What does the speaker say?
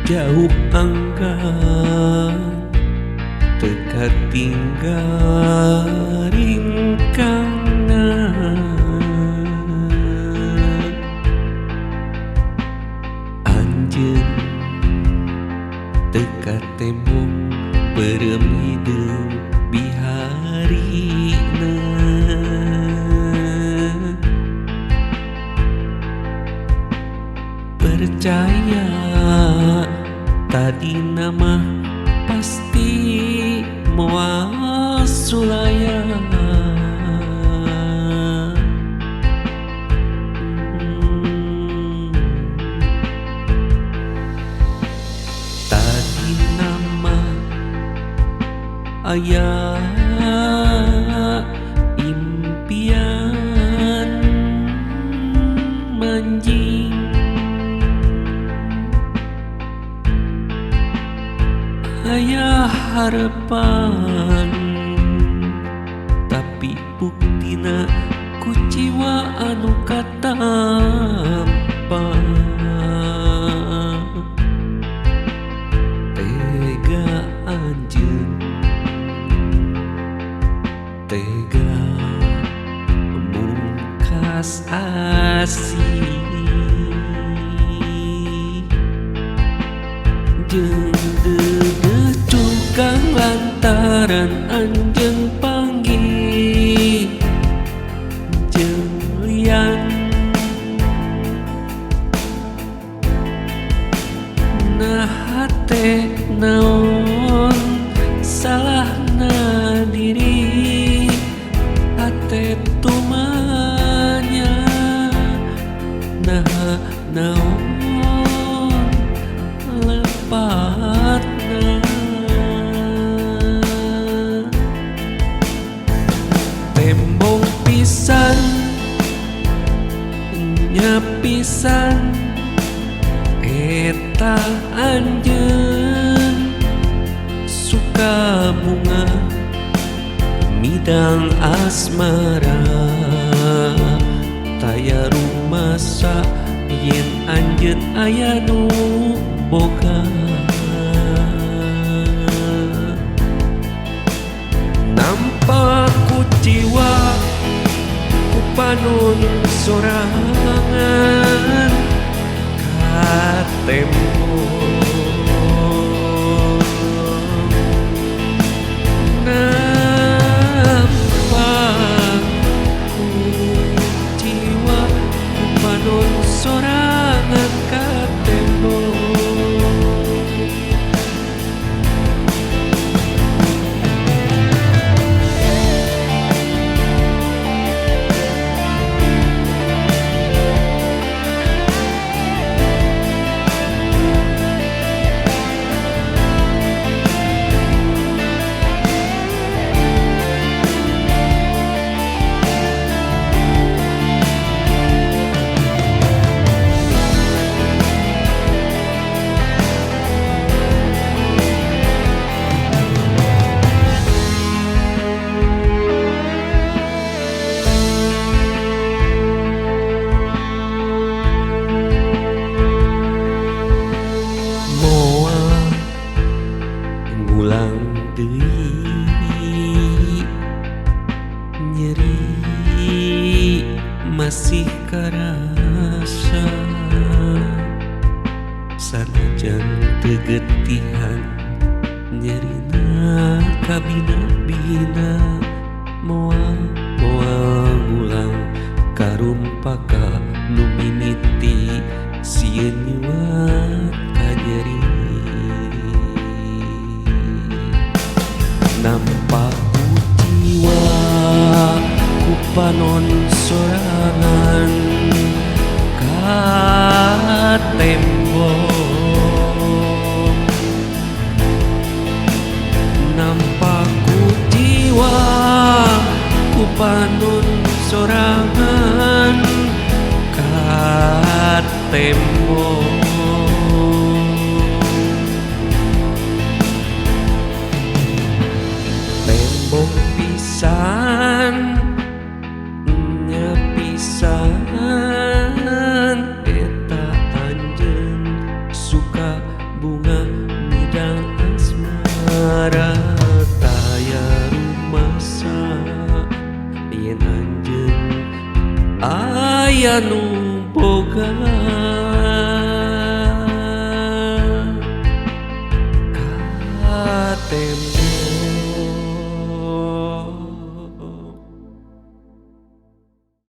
jauh anggan teka tinggal ringkangan anjeun teka tembok perem hidup biharina percaya tadi nama pasti moal sulaya tadi nama ayah impian manjing aya harapan tapi buktina ku jiwa anu katampa tega anjeun tega mungkas asih jeung kang lantaran anjeun panggih jeung lian nah hate naon salahna diri hate tumanya nah naon lepatna tembok pisan nyapisan eta anjeun suka bunga midang asmara taya rumasa yen anjeun aya nu boga nampak ku jiwa ku panon sorangan ka tembok nampak ku jiwa ku panon sorangan ka tembok nyeri masih karasa sanajan tegetihan nyerina kabina-bina moal ngulang karumpaka nu mimiti sieun nyuat ka nyeri nampak jiwa ku panon sorangan ka tembok nampak ku jiwa ku panon sorangan ka tembok pisan nyapisan bunga midang asmara taya rumasa yen anjeun aya nu boga katem